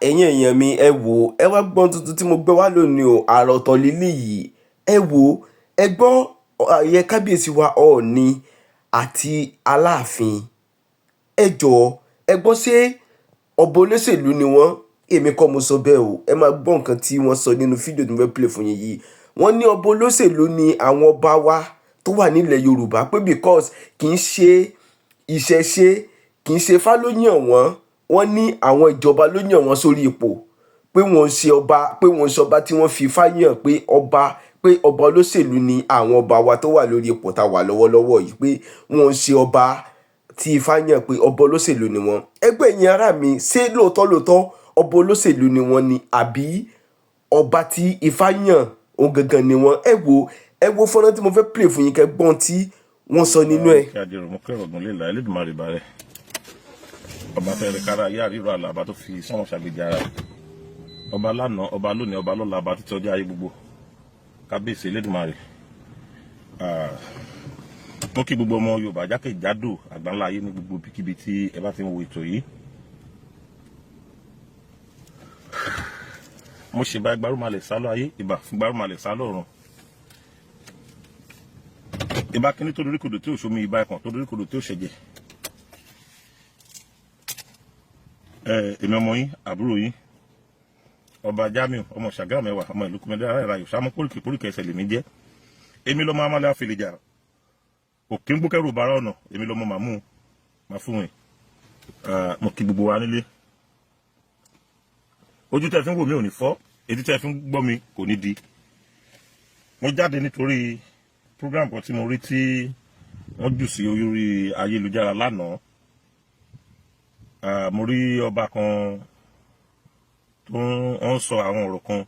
ẹ̀yin èèyàn mi ẹ wò ẹ wá gbọ́n tuntun tí mo gbé wá lónìí o àròtọ̀ lílé yìí ẹ wò ẹ gbọ́ ààyè kábíyèsí wa Ọọ̀ni àti Aláàfin ẹ jọ̀ọ́ ẹ gbọ́ ṣé ọba olóṣèlú ni wọ́n èmi kọ́ mo sọ bẹ́ẹ̀ o ẹ máa gbọ́ nǹkan tí wọ́n sọ nínú fídíò tí mo fẹ́ play fún yín yìí wọ́n ní ọba olóṣèlú ni àwọn ọba wa tó wà nílẹ̀ Yorùbá pé because kì í ṣe ìṣẹ̀ṣe kì í ṣe Ifá ló yàn wọ́n ní àwọn ìjọba ló yàn wọ́n sórí ipò pé wọ́n ń ṣe ọba tí wọ́n fi Ifá yàn pé ọba olóṣèlú ni àwọn ọba wa tó wà lórí ipò tá a wà lọ́wọ́lọ́wọ́ yìí pé wọ́n ń ṣe ọba tí Ifá yàn pé ọba olóṣèlú ni wọ́n. ẹgbẹ́ ẹ̀yin ará mi ṣé lóòótọ́ ọba olóṣèlú ni wọ́n ni àbí ọba tí Ifá yàn òun gangan ni wọ́n. ẹ wo fọ́nrán tí mo fẹ́ play fún yín kẹ́ gbọ́n tí wọ́n sọ nínú ẹ̀. kí adé ròmú kẹrọ ọgbọn lè la Elédùmarè bá rẹ ọba fẹrẹ kára ayé àríro àlàbà tó fi sọmọ ṣàgbéjì ara ọba lánàá ọba lónìí ọba lọ́la ọba títí ọjọ́ ayé gbogbo kábíyèsí Elédùmarè. mo kí gbogbo ọmọ Yorùbá jákèjádò àgbáńlá ayé ní gbogbo ibikíbi tí ẹ bá ti ń wo ètò yìí. mo ṣe bá Gbárùmàlẹ̀ sálọ ayé ìbà fún Gbárùmàlẹ̀ sálọ ọ̀run. ìbá kíní tó dorí kodò tí ò ṣomi ìbá ẹ̀kàn tó dorí kodò tí ò ṣẹ̀jẹ̀. èmi ọmọ yín àbúrò yín ọba Jamiu ọmọ Ṣàgámù Ẹwà ọmọ ìlú kúmẹdẹ ara ìyò sámú kórìkì ẹsẹ̀ lèmi jẹ́. èmi lọ́mọ amálẹ́ àfẹlẹ̀jà òkè ń gbókẹ́rù bára ọ̀nà èmi lọ́mọ màmú màfúnwìn. mo kí gbogbo wa nílé ojú tẹ́ fi ń wò mí ò ní fọ́ etí tẹ́ fi ń gbọ́ mi kò ní di. mo jáde nítorí program kan tí mo rí tí wọ́n jù sí orí ayélujára lánàá. mo rí ọba kan tó ń sọ àwọn ọ̀rọ̀ kan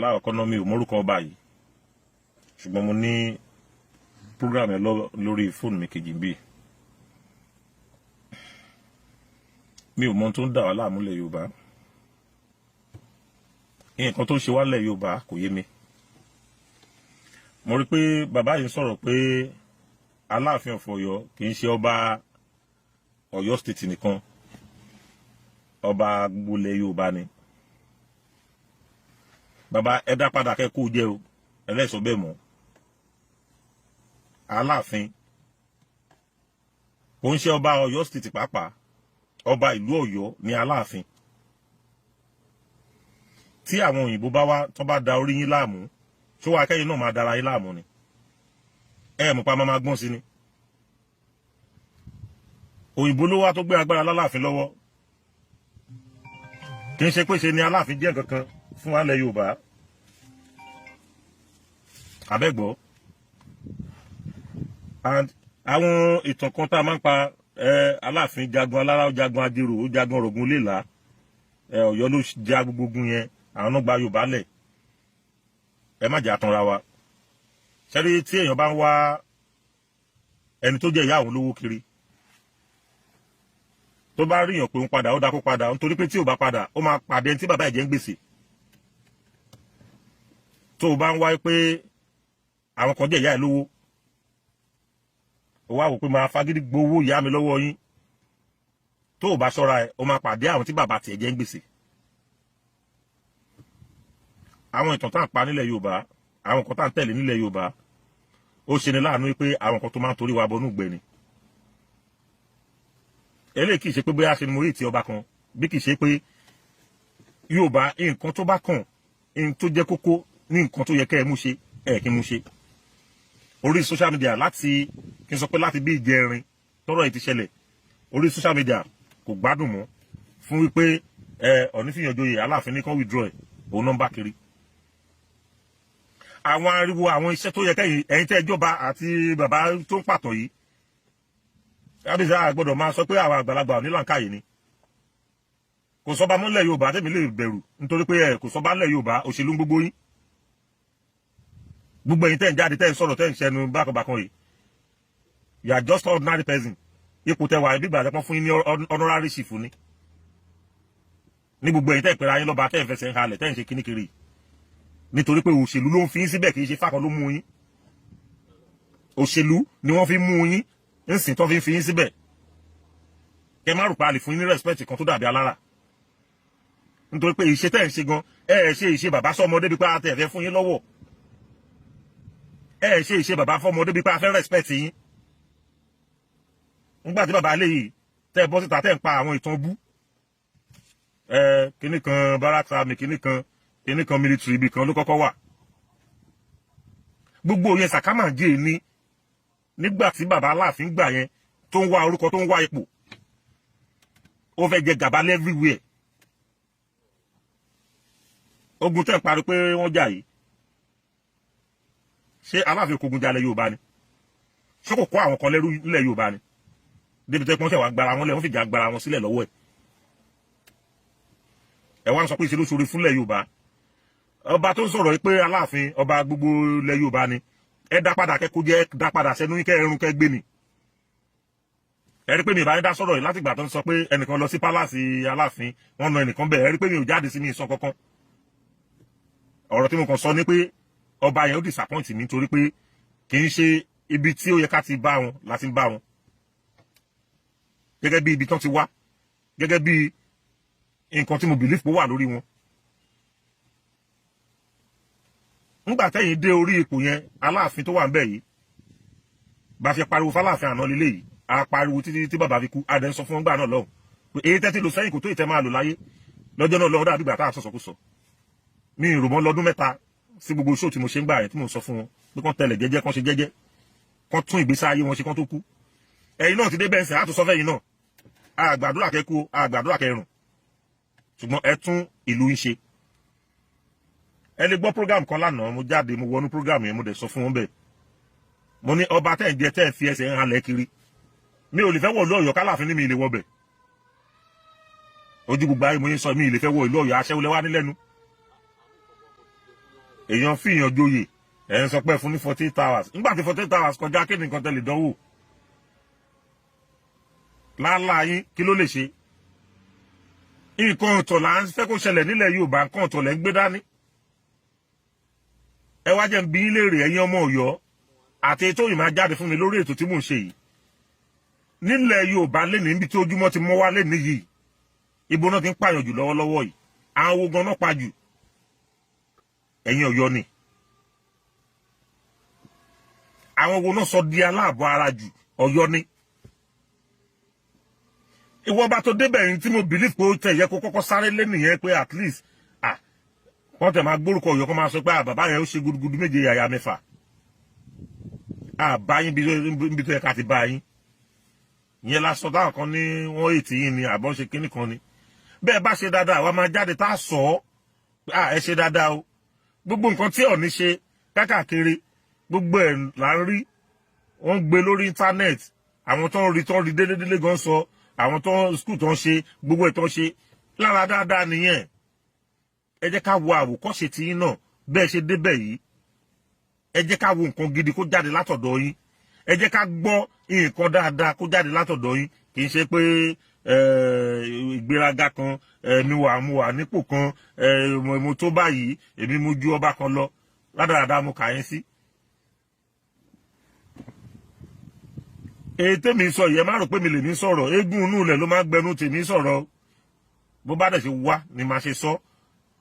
láàkọ́ náà mi ò mórúkọ ọba yìí ṣùgbọ́n mo ní program yẹn lórí fóònù mi kejì bíi mi ò mọ ohun tó ń dà wá láàmú lẹ̀ Yorùbá nǹkan tó ń ṣe wá lẹ̀ Yorùbá kò yé mi. mo rí pé bàbá yìí sọ̀rọ̀ pé Aláàfin of Ọ̀yọ́ kì í ṣe ọba Ọ̀yọ́ state nìkan ọba gbolẹ̀ Yorùbá ni. bàbá ẹ dá padà kẹ́kọ̀ọ́ jẹ́ o ẹlẹ́sọ̀ bẹ́ẹ̀ mọ́. Aláàfin kò ń ṣe ọba Ọ̀yọ́ state pàápàá ọba ìlú Ọ̀yọ́ ni Aláàfin. tí àwọn òyìnbó bá wá tó bá da orí yín láàmú ṣó wá kẹ́yìn náà máa dára yín láàmú ni mọ̀ pa máa gbọ́n sí ni. òyìnbó ló wá tó gbé agbára l'Aláàfin lọ́wọ́ kì í ṣe pé ṣe ni Aláàfin jẹ́ kankan fún wa lẹ̀ Yorùbá abẹ́gbọ́. and àwọn ìtàn kan tá a máa ń pa Aláàfin jagun alára ó jagun adéró ó jagun ọ̀rọ̀gùn léla Ọ̀yọ́ ló já gbogbo ogun yẹn àwọn náà gba Yorùbá lẹ̀ ẹ má jẹ́ àtànra wa. ṣẹ́rí tí èèyàn bá ń wá ẹni tó jẹ́ ìyá àwọn lówó kiri tó bá ríyàn pé òun padà ó dákó padà nítorí pé tí ò bá padà ó máa pàdé ẹni tí bàbá ẹ̀ jẹ́ ń gbèsè. tó o bá ń wáyé pé àwọn kan jẹ́ ìyá ẹ̀ lówó ó wá wò pé máa fagídí gbowó ìyá mi lọ́wọ́ yín tó o bá ṣọ́ra ẹ̀ ó máa pàdé àwọn tí bàbá tiẹ̀ jẹ́ ń gbèsè. àwọn ìtàn tá à ń pa nílẹ̀ Yorùbá àwọn kan tá à ń tẹ̀lé nílẹ̀ Yorùbá ó ṣe ni láàánú pé àwọn kan tó máa ń torí wa bọnú gbẹ̀ni. eléyìí kì í ṣe pé bóyá ṣe ni mo rí ìtì ọba kan bí kì í ṣe pé Yorùbá nǹkan tó bá kàn nǹkan tó jẹ́ kókó ní nǹkan tó yẹ kẹ́ ẹ mú ṣe kí n mú ṣe. orí social media láti kí n sọ pé láti bí ìjẹrin tọ́rọ̀ yìí ti ṣẹlẹ̀ orí social media kò gbádùn mọ́ fún wípé Ọ̀ọ̀nìfíyànjoyè Aláàfin ní kan withdraw ẹ̀ òun náà ń bá kiri. àwọn ariwo àwọn iṣẹ́ tó yẹ kẹ́yìn ẹ̀yin tẹ́ ìjọba àti bàbá tó ń pàtó yìí kábíyèsí gbọ́dọ̀ máa sọ pé àwọn àgbàlagbà onílànkàyè ni. kò sọba mọ́lẹ̀ Yorùbá tẹ́mi lè bẹ̀rù nítorí pé kò sọba ńlẹ̀ Yorùbá òṣèlú gbogbo yín. gbogbo ẹ̀yin tẹ́ ń jáde tẹ́ ń sọ̀rọ̀ tẹ́ ń ṣẹnu bákanbákan yìí you are just ordinary person. ipò tẹwà ẹbí ìgbà tẹ́pọ́n fún yín ní honorary chief ni. ní gbogbo ẹ̀yin tẹ́ ìpẹ́ra yín lọ́ba tẹ́ ń fẹsẹ̀ ń halẹ̀ tẹ́ ń ṣe kíní kiri nítorí pé òṣèlú ló ń fi yín síbẹ̀ kì í ṣe fákan ló mú yín. òṣèlú ni wọ́n fi mú yín ń sìn tó fi yín síbẹ̀. kẹ má rò pé a lè fún yín ní respect kan tó dàbí alára nítorí pé ìṣe tẹ́ ń ṣe gan ṣe ìṣe bàbá sọmọdé bí pé a tẹ̀ fẹ́ fún yín lọ́wọ́ ṣe ìṣe bàbá fọmọdé bí pé a fẹ́ respect yín nígbà tí bàbá lè yìí tẹ́ bọ́ síta tẹ́ ń pa àwọn ìtàn bú kíní kan barracks army kíní kan military ibì kan ló kọ́kọ́ wà gbogbo yẹn sàkámà jẹ́ ní nígbà tí bàbá Aláàfin gbà yẹn tó ń wá orúkọ tó ń wá ipò ó fẹ́ jẹ gàba everywhere ogun tẹ́ ń parí pé wọ́n jà yìí ṣé Aláàfin kógun jalè Yorùbá ni ṣé kò kó àwọn kan lẹ́rú nílẹ̀ Yorùbá ni débi tẹ́ pọ́n tẹ̀ wá gbára wọn lẹ̀ wọ́n fìjà gbára wọn sílẹ̀ lọ́wọ́ ẹ̀ wá ń sọ pé ìṣèlú sórí fúnlẹ̀ Yorùbá ọba tó ń sọ̀rọ̀ yìí pé Aláàfin ọba gbogbo ilẹ̀ Yorùbá ni ẹ dá padà kẹ́kọ̀ọ́ jẹ́ dá padà sẹ́nu yín kẹ́ ẹrun kẹ́ gbé ni ẹ rí pé mi ìbáyé dá sọ̀rọ̀ yìí láti ìgbà tó ń sọ pé ẹnìkan lọ sí pálásì Aláàfin wọn na ẹnìkan bẹ́ẹ̀ ẹ rí pé mi ò jáde sí mi ìsọ kankan ọ̀rọ̀ tí mo kàn sọ ni pé ọba yẹn ó disappoint mi nítorí pé kì í ṣe ibi tí ó yẹ ká ti bá wọn láti bá wọn gẹ́gẹ́ bí ibi tán ti wá gẹ́gẹ́ bí nǹkan tí mo believe pé wà lórí wọn ńgbà tẹ́yìn dé orí ipò yẹn Aláàfin tó wà ń bẹ̀ yìí bá ṣe pariwo f'Aláàfin àná lílé yìí a pariwo títí tí bàbá fi kú adẹ́ ń sọ fún ọgbà náà lọ́hùn pé èyí tẹ́tí lọ sẹ́yìn kò tó ìtẹ́ máa lò láyé lọ́jọ́ náà lọ́wọ́ dàbí ìgbà tá à ń sọ̀sọ̀kúsọ mi ì rò mọ́ lọ́dún mẹ́ta sí gbogbo show tí mo ṣe ń gbà yẹn tí mo sọ fún wọn pé kán tẹ̀lẹ̀ jẹ́jẹ́ kán ṣe jẹ́jẹ́ kán tún ìgbésí ayé wọn ṣe kán tó kú ẹ̀yin náà ti dé bẹ́ẹ̀ sẹ́ àtúnṣọ fẹ́yìn náà àgbàdúrà kẹ́kú àgbàdúrà kẹrùn ṣùgbọ́n ẹ tún ìlú ń ṣe ẹ lè gbọ́ program kan lánàá mo jáde mo wọnú program yẹn mo dẹ̀ sọ fún wọn bẹ́ẹ̀ mo ní ọba tẹ́ ń jẹ tẹ́ ń fi ẹsẹ̀ ń halẹ̀ kiri mi ò lè fẹ́ wọ ìlú Ọ̀yọ́ k'Aláàfin ní mi lè wọ bẹ̀ ojú gbogbo ayé mo yín sọ mi lè fẹ́ wọ ìlú Ọ̀yọ́ aṣẹ́wó lẹ́wà nílẹ́nu èèyàn fi èèyàn joyè ẹ̀ ń sọ pé fún ní 48 hours nígbà tí 48 hours kọjá kí nìkan tẹ́lẹ̀ dánwò láàlá yín kí ló lè ṣe nǹkan ọ̀tọ̀ là ń fẹ́ kó ṣẹlẹ̀ nílẹ̀ Yorùbá nǹkan ọ̀tọ̀ lẹ́ ń gbé dání ẹ wá jẹ́ ń bi léèrè ẹ̀yin ọmọ Ọ̀yọ́ àti ètò yìí máa jáde fún mi lórí ètò tí mò ń ṣe yìí nílẹ̀ Yorùbá lẹ́nu níbi tí ojúmọ́ ti mọ́ wá lẹ́nu yìí ibo náà ti ń pààyàn jù lọ́wọ́lọ́wọ́ yìí àwọn ogun náà pa jù ẹ̀yin Ọ̀yọ́ ni àwọn ogun náà sọ di aláàbọ̀ ara jù Ọ̀yọ́ ni ìwọ bá tó débẹ̀ yìí tí mo believe pé ó tẹ̀ yẹ kó kọ́kọ́ sáré lé nìyẹn pé at least wọ́n tẹ̀ máa gbórúkọ Ọ̀yọ́ kó máa sọ pé bàbá yẹn ó ṣe gudugudu méje yàyà mẹ́fà báyìí bí tó yẹ ká ti bá yín ìyẹn lásán táwọn kan ní wọ́n ètì yín ni àbọ̀ ṣe kíní kan ni bẹ́ẹ̀ bá ṣe dáadáa àwa máa jáde tá a sọ ọ́ pé ẹ ṣe dáadáa o gbogbo nǹkan tí Ọọ̀ni ṣe káàkiri gbogbo ẹ̀ là ń rí wọ́n ń gbé lórí íńtánẹ́ẹ̀tì àwọn tó ń rí délédélé gan sọ àwọn tó skul tó ń ṣe gbogbo ẹ̀ tó ń ṣe lára dáadáa nìyẹn ẹ jẹ́ ká wo àwòkọ́ṣe tí yín náà bẹ́ẹ̀ ṣe débẹ̀ yìí ẹ jẹ́ ká wo nǹkan gidi kó jáde látọ̀dọ̀ yín ẹ jẹ́ ká gbọ́ nǹkan dáadáa kó jáde látọ̀dọ̀ yín kì í ṣe pé ìgbéraga kan mo wà nípò kan mo tó báyìí èmi mo ju ọba kan lọ rádaràda mo kà yín sí. èyí tèmi sọ yìí ẹ má rò pé mi lè ní sọ̀rọ̀ eégún inú ilẹ̀ ló máa gbẹnu tèmi sọ̀rọ̀ bó bá dẹ̀ ṣe wá ni màá ṣe sọ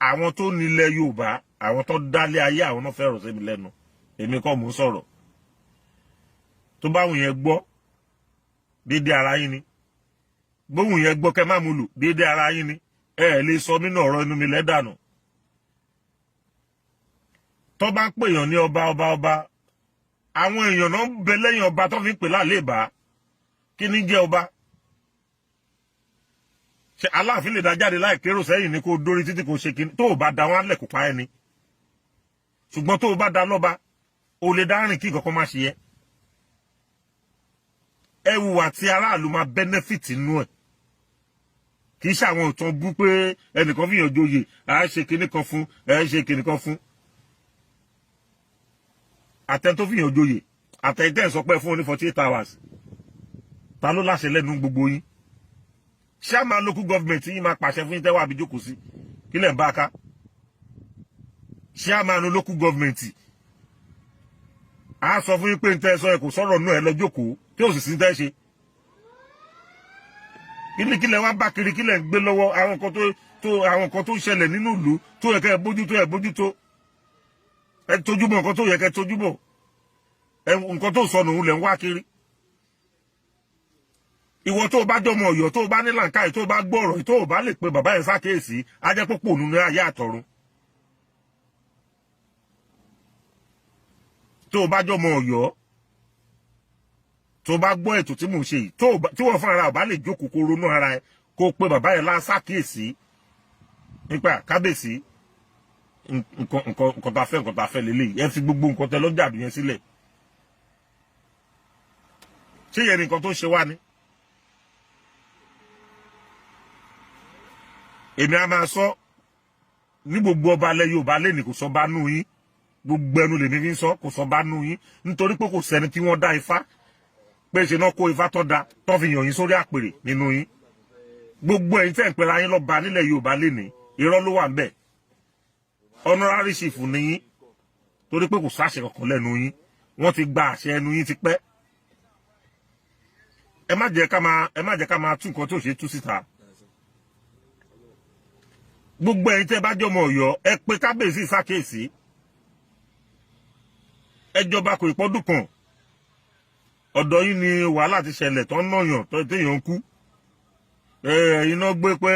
àwọn tó nílẹ̀ Yorùbá àwọn tó dálé ayé àwọn náà fẹ́ràn sí mi lẹ́nu èmi kọ́ mò ń sọ̀rọ̀ tó bá wùn yẹn gbọ́ déédéé ara yín ni gbóhùn yẹn gbọ́ kẹ́ má mú lò déédéé ara yín ni ẹ lè sọ nínú ọ̀rọ̀ inú mi lẹ́dànù tó bá ń pèèyàn ní ọba àwọn èèyàn náà ń bẹ lẹ́yìn ọba tó fi ń pè láàlébà kí ni jẹ́ ọba ṣe Aláàfin lè dá jáde láì kérò sẹ́yìn ni kó dórí títí kò ṣe kí tó o bá da wọn lẹ̀ kó pa ẹni ṣùgbọ́n tó o bá da lọ́ba o lè dá rìn kí nǹkan kan má ṣe yẹ ẹ wùwà tí aráàlú máa benefit nínú ẹ kì í ṣe àwọn ìtàn bú pé ẹnìkan fìyàn joyè ṣe kinní kan fún ṣe kinní kan fún àtẹ tó fìyàn joyè àtẹ tẹ́ ẹ̀ sọ pé fún ní 48 hours ta ló láṣẹ lẹ́nu gbogbo yín ṣáàmà local government yín máa pàṣẹ fún yín tẹ́wọ́ àbí jókòó sí kí lẹ̀ ń bá ká ṣáàmà local government a sọ fún yín pé ń tẹ́ sọ ẹ kò sọ̀rọ̀ náà ẹ lọ jókòó tí ò sì sí tẹ́ ṣe kílẹ̀ wá bá kiri kílẹ̀ gbé lọ́wọ́ àwọn nǹkan tó ń ṣẹlẹ̀ nínú ìlú tó yẹ kẹ́ bójútó ẹ tójúbọ̀ nǹkan tó yẹ kẹ́ tójúbọ̀ nǹkan tó sọnù lẹ̀ ń wá kiri. Ìwọ tó bá jọmọ Ọ̀yọ́ tó bá ní làǹkàì tó bá gbọ́rọ̀ tó bá lè pe bàbá yẹn sákèésí á jẹ́ púpọ̀ nínú ayé àtọ̀run. Tó bá jọmọ Ọ̀yọ́ tó bá gbọ́ ètò tí mò ń ṣe yìí tí wọ́n fún ara bá lè jókòó kó ronú ara ẹ kó pe bàbá yẹn sákèésí nípa kábèsí nǹkan tá a fẹ́ lélẹ́yìí ẹ fi gbogbo nǹkan tẹ lọ́jà àdúyẹn sílẹ̀. Ṣé yẹn ni nǹkan tó ń ṣe wá ni? Èmi a máa sọ ní gbogbo ọba alẹ́ Yorùbá lẹ́nìí kò sọ bá nù yín gbogbo ẹnu lèmi fi ń sọ kò sọ bá nù yín nítorí pé kò sẹ́ni tí wọ́n dá ifá pé ṣe náà kó ifá tó da tó fi yàn yín sórí àpèrè nínú yín gbogbo ẹ̀yin tẹ́ ń pera yín lọ́ba nílẹ̀ Yorùbá lẹ́nìí irọ́ ló wà ń bẹ̀ honorary chief ní yín torí pé kò sáṣẹ kankan lẹ́nu yín wọ́n ti gba àṣẹ ẹnu yín ti pẹ́ ẹ má jẹ́ ká máa tú nǹkan tó ṣe tú síta. Gbogbo ẹ̀yin tẹ́ bá jọmọ Ọ̀yọ́ ẹ pé kábíyèsí sákèésí ẹjọba kò ìpọ́dún kan ọ̀dọ̀ yín ni wàhálà ti ṣẹlẹ̀ tó ń nàyàn tó téèyàn ń kú iná gbé pé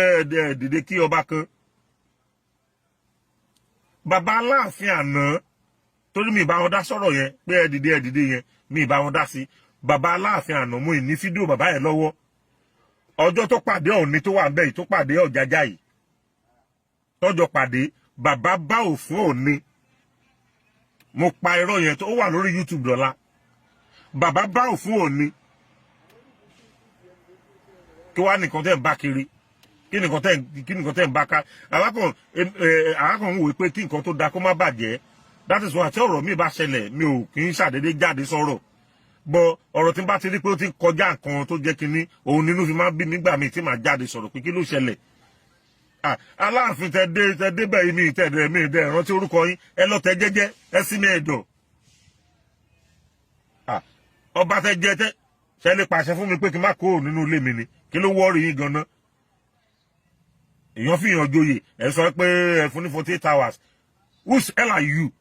dìde kí ọba kan bàbá Aláàfin àná torí mi ìbá wọn dá sọ̀rọ̀ yẹn pé ẹ dìde yẹn mi ìbá wọn dá sí bàbá Aláàfin àná mo ní fídíò bàbá yẹn lọ́wọ́ ọjọ́ tó pàdé Ọọ̀ni tó wà ń bẹ̀ yìí tó pàdé Ọ̀jájá yìí tọ́jọ́ pàdé bàbá bá òfin Ọọ̀ni mo pa irọ́ yẹn tó wà lórí YouTube dọ́là bàbá bá òfin Ọọ̀ni kí wàá nìkan tẹ́ ń bá kiri kí nìkan tẹ́ ń bá ká àwákan ń wò pé kí nǹkan tó da kó má bàjẹ́ that is why àti ọ̀rọ̀ mi bá ṣẹlẹ̀ mi ò kì í ṣàdédé jáde sọ̀rọ̀ bọ ọ̀rọ̀ tí n bá ti rí pé ó ti kọjá nǹkan tó jẹ́ kinní òun nínú fi máa bí nígbà míì tí màá jáde sọ̀rọ̀ pé kí ló ṣẹlẹ̀ Aláàfin tẹ dé bẹ́ẹ̀ mi tẹ̀dẹ̀ mi dẹ̀ rántí orúkọ yín ẹ lọ tẹ jẹ́jẹ́ ẹ sí ní ẹ̀dọ̀ ọba tẹ jẹ tẹ ṣe lè pàṣẹ fún mi pé kí n má kó nínú ilé mi ni kí ló wọ́ọ̀rì yín ganan èèyàn fi hàn joyè ẹ sọ pé ẹ fún ní 48 hours who's hell are you?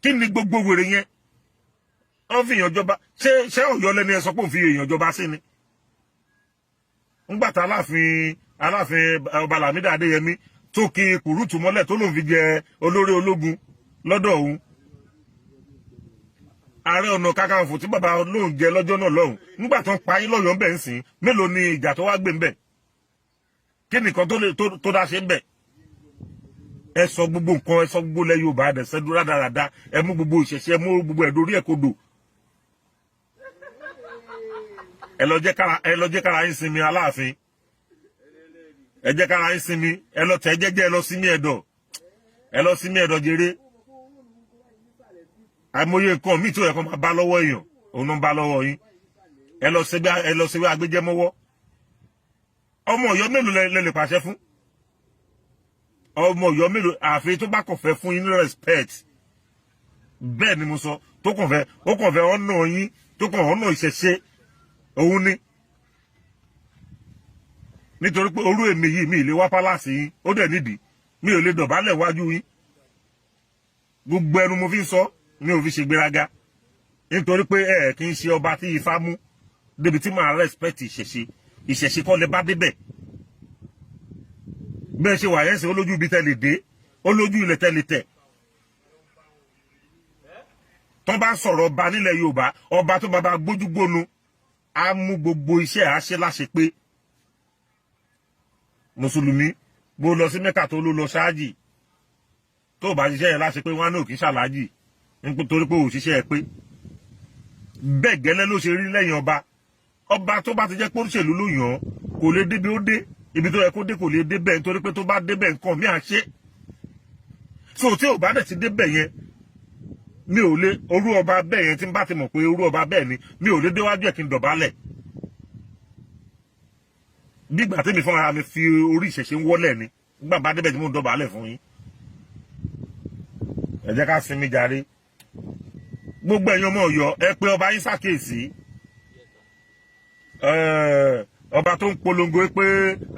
Kí ni gbogbo wèrè yẹn wọ́n fi hàn jọba ṣé Ọ̀yọ́ lẹ́ni ẹ sọ pé òun fi èèyàn jọba sí ni ńgbàtà Aláàfin ọba Lámídì Adéyẹmí tó kí kùrùtù mọ́lẹ̀ tó lòun fi jẹ olórí ológun lọ́dọ̀ òun Ààrẹ Ọ̀nà Kakanfò tí bàbá lóun jẹ lọ́jọ́ náà lọ́hùn nígbà tó ń pa yín lọ́yọ̀ọ́ ń bẹ̀ ń sìn mélòó ni ìjà tó wá gbé ń bẹ̀ kí nìkan tó dá ṣe ń bẹ̀ ẹ sọ gbogbo nǹkan ẹ sọ gbogbo lẹ Yorùbá ẹ ṣẹ́ dúró dáradára ẹ mú gbogbo ìṣẹ̀ṣẹ̀ ẹ mú gbogbo ẹ̀dórí ẹ̀ kodò ẹ lọ jẹ́ kára yín sinmi Aláàfin ẹ jẹ́ kára yín sinmi ẹ lọ tẹ̀ jẹ́jẹ́ ẹ lọ sinmi ẹ̀dọ̀ jèrè àìmọye nǹkan míì tó yẹ kó máa bá lọ́wọ́ èèyàn òun náà ń bá lọ́wọ́ yín ẹ lọ ṣe agbẹjẹmọ́wọ́ ọmọ Ọ̀yọ́ mélòó lẹ lè pàṣẹ fún ọmọ Ọ̀yọ́ mélòó àfi tó bá kàn fẹ́ fún yín ní respect bẹ́ẹ̀ ni mo sọ ó kàn fẹ́ ọ̀nà yín tó kàn ọ̀nà ìṣẹ̀ṣe òun ni nítorí pé orú èmi yìí mi ì lè wá pálásì yín ó dẹ̀ nídìí mi ò lè dọ̀bálẹ̀ wájú yín gbogbo ẹnu mo fi ń sọ mi ò fi ṣe gbéraga nítorí pé ẹ kì í ṣe ọba tí Ifá mú débi tí màá respect ìṣẹ̀ṣe kọ́ lè bá débẹ̀ bẹ́ẹ̀ ṣe wà yẹn ṣe olójú ibi tẹ́lẹ̀ dé olójú ilẹ̀ tẹ́lẹ̀ tẹ̀ tó bá sọ̀rọ̀ ọba nílẹ̀ Yorùbá ọba tó bàbá gbójúgbónu á mú gbogbo iṣẹ́ àṣẹ láṣẹ pé mùsùlùmí bó lọ sí Mẹ́kà tó ló lọ ṣáájì tó bá ṣiṣẹ́ yẹn láṣẹ pé wọn náà kì í ṣàlájì nítorí pé òṣìṣẹ́ ẹ pé bẹ́ẹ̀ gẹ́lẹ́ ló ṣe rí lẹ́yìn ọba tó bá ti jẹ́ pé òṣèlú ló yàn án kò lè débi ó dé ibi tó yẹ kó dé kò lè dé bẹ́ẹ̀ nítorí pé tó bá dé bẹ́ẹ̀ nǹkan mi à ṣe so tí ò bá dẹ̀ ti dé bẹ́ẹ̀ yẹn mi ò lè orú ọba bẹ́ẹ̀ yẹn tí n bá ti mọ̀ pé orú ọba bẹ́ẹ̀ ni mi ò lè déwájú ẹ̀ kí n dọ̀bálẹ̀ nígbà tí mi fúnra mi fi orí ìṣẹ̀ṣe ń wọ́lẹ̀ ni nígbà bá débẹ̀ tí mo ń dọ̀bálẹ̀ fún yín ẹ jẹ́ ká sinmi jàre gbogbo ẹ̀yin ọmọ Ọ̀yọ́ ẹ pé ọba yín ṣàkíyèsí ọba tó ń polongo pé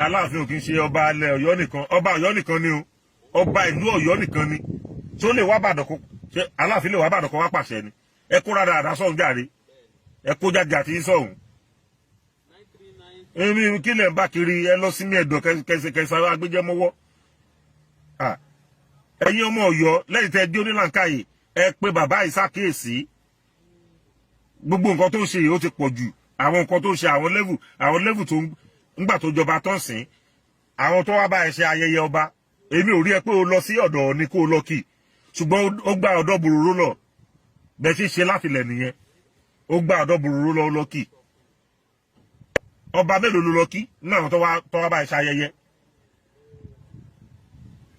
Aláàfin ò kì í ṣe ọba ilẹ̀ Ọ̀yọ́ nìkan, ọba Ọ̀yọ́ nìkan ni o, ọba ìlú Ọ̀yọ́ nìkan ni, tí ó lè wá bàdàn kó ṣe Aláàfin lè wá bàdàn kó wá pàṣẹ ni. Ẹ kó rárá àdá sọ̀hún jàre, ẹ kó jáde àti sọ̀hún. Èmi kí lẹ̀ ń bá kiri, ẹ lọ sí mi ẹ̀dọ̀ kẹsàn agbẹjẹ́ mọ́wọ́. Ẹ̀yin ọmọ Ọ̀yọ́ lẹ́yìn tẹ́ dé onílànkàyè ẹ pé bàbá yìí ṣàkíyèsí gbogbo nǹkan tó ń ṣe yìí ó ti pọ̀ jù. Àwọn nǹkan tó ń ṣe àwọn level tó ń gbà tó jọba tán sìn, àwọn tó wá bá ẹ ṣe ayẹyẹ ọba, èmi ò rí ẹ pé o lọ sí ọ̀dọ̀ ni kó o lọ kì, ṣùgbọ́n ó gba ọ̀dọ̀ Bòròró lọ bẹ́ẹ̀ ṣe ṣe láti lẹ̀ nìyẹn, ó gba ọ̀dọ̀ Bòròró lọ lọ kì. Ọba mélòó ló lọ kí náà tó wá bá ẹ ṣe ayẹyẹ?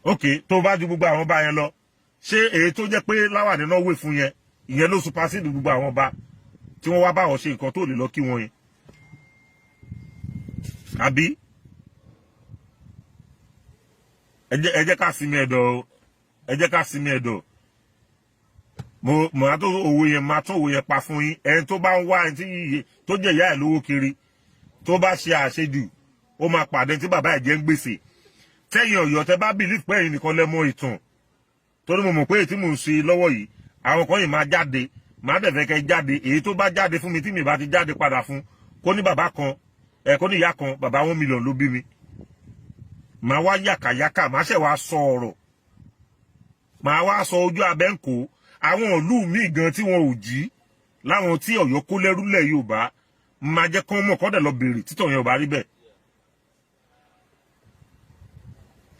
Ok, tó bá ju gbogbo àwọn ọba yẹn lọ, ṣé èyí tó jẹ́ pé láwàní náà wé fún yẹn ìyẹn ló supersede gbogbo àwọn ọba tí wọ́n wá bá wọn ṣe nǹkan tó lè lọ kí wọn yẹn? Àbí ẹ jẹ́ ká sinmi ẹ̀dọ̀, ẹ jẹ́ ká sinmi ẹ̀dọ̀. Mo máa tó òwe yẹn pa fún yín. Ẹni tó bá ń wá ẹni tí yìí tó jẹ́ ìyá ẹ̀ lówó kiri, tó bá ṣe àṣejù ó máa pàdé tí bàbá ẹ̀ jẹ́ ń gbèsè. Tẹ́yìn Ọ̀yọ́ tẹ́ bá bìlíf pé ẹ̀yin nìkan lẹ mọ̀ ìtàn, torí mo mọ̀ pé èyí tí mò ń ṣe lọ́wọ́ yìí àwọn kan yìí máa jáde, máa dẹ̀ fẹ́ kẹ́ jáde. Èyí tó bá jáde fún mi tí mi bá ti jáde padà fún, kó ní bàbá kan kó ní ìyá kan bàbá 1 million ló bí mi, máa wá yàkàyàkà, máa ṣẹ̀ wá sọ ọ̀rọ̀, máa wá sọ ojú abẹ́ ń kó àwọn ìlú míì gan tí wọn ò jí láwọn tí Ọ̀yọ́ kó lẹ́rú lẹ̀ Yorùbá, máa jẹ́ kán mọ̀ kán dẹ̀ lọ bèrè títọ̀ yẹn ò bá rí bẹ́ẹ̀.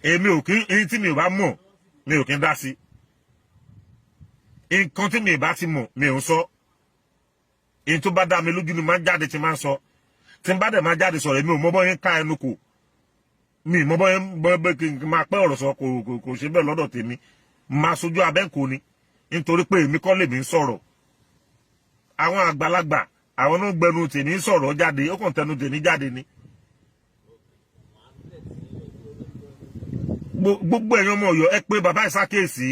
Èmi ò kí ẹni tí mi ò bá mọ̀ mi ò kí ń dá sí, nǹkan tí mi ò bá ti mọ̀ mi ò ń sọ, èyí tó bá dá mi lójú ni máa ń jáde tí máa ń sọ. Tí n bá dẹ̀ máa jáde sọ̀rọ̀ èmi ò mọ bọ́ yẹn ká ẹnu kò, mi mọ bọ́ yẹn bọ́ kí n máa pẹ́ ọ̀rọ̀ sọ kò ṣe bẹ́ẹ̀ lọ́dọ̀ tèmi, máa sojú abẹ́ǹkò ni, nítorí pé èmi kọ́ lèmi ń sọ̀rọ̀. Àwọn àgbàlagbà àwọn náà gbẹnu tèmi ń sọ̀rọ̀ jáde, ó kàn tẹnu tèmi jáde ni. Gbogbo ẹ̀yin ọmọ Ọ̀yọ́ ẹ pé bàbá ìsákèésí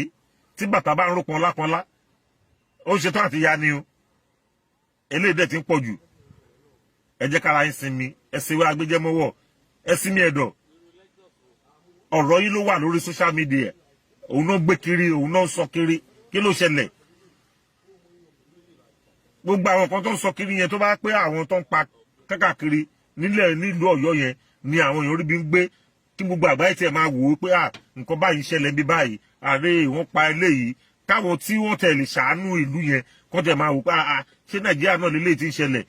tí bàtà bá ń ró pọnlápọnlá ó ń ṣetán àti ya ni o, eléyìí dẹ̀ ti ń pọ̀ jù. Ẹ jẹ́ kára yín sinmi, ẹ ṣe wá agbẹjẹmọ́wọ́, ẹ sinmi ẹ̀dọ̀. Ọ̀rọ̀ yín ló wà lórí social media, òun náà gbé kiri, òun náà sọ kiri, kí ló ṣẹlẹ̀? Gbogbo àwọn kan tó ń sọ kiri yẹn tó bá pé àwọn tó ń pa kákàkiri nílùú Ọ̀yọ́ yẹn ni àwọn èèyàn orí bí ń gbé, kí gbogbo àgbáyé tiẹ̀ máa wò ó pé nǹkan báyìí ṣẹlẹ̀ bí báyìí, ààrẹ wọ́n pa eléyìí, káwọn tí wọ́n tẹ̀lé ṣàánú ìlú yẹn kọ́ tẹ̀ máa wò pé ṣé Nàìjíríà náà lélẹ́yìí ti ń ṣẹlẹ̀.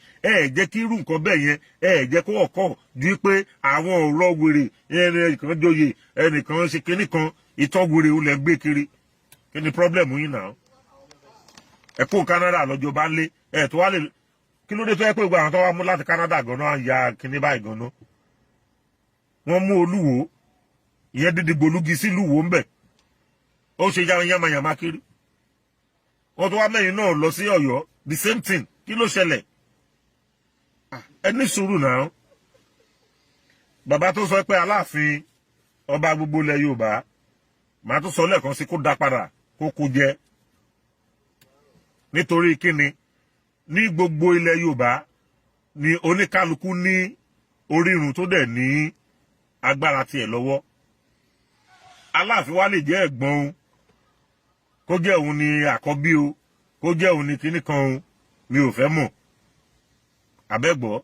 Jẹ́ kí irú nǹkan bẹ́ẹ̀ yẹn jẹ́ kó ọ̀kọ́ ju pé àwọn ọ̀rọ̀ wèrè ẹnìkan joyè ẹnìkan ṣe kinní kan, ìtọ́ wèrè ó lẹ̀ gbé kiri. Kí ni problem yín náà? Ẹ kó Canada lọ́jọ́ bá ń lé tó wá lè, kí ló dé tó yẹ pé gbogbo àwọn tó wá mú láti Canada gan-an ya kinní báyìí gan-an? Wọ́n mú Olúwo ìyẹn dídí gbòlúgi sí Lúwo ń bẹ̀, ó ṣe yamayama kiri. Wọ́n tó wá mẹ́yìn náà lọ sí Ọ̀yọ́, the same thing. Kí ló ṣẹlẹ̀? Ẹ ní sùúrù náà. Bàbá tó sọ pé Aláàfin ọba gbogbo ilẹ̀ Yorùbá, màá tó sọ lẹ́ẹ̀kan sí kó dá padà kó kó jẹ. Nítorí kíni ní gbogbo ilẹ̀ Yorùbá ni oníkálukú ní orírun tó dẹ̀ ní agbára tiẹ̀ lọ́wọ́. Aláàfin wa lè jẹ́ ẹ̀gbọ́n o, kó jẹ́ òun ni àkọ́bí o, kó jẹ́ òun ni kinní kan o, mi ò fẹ́ mọ̀ abẹ́gbọ́.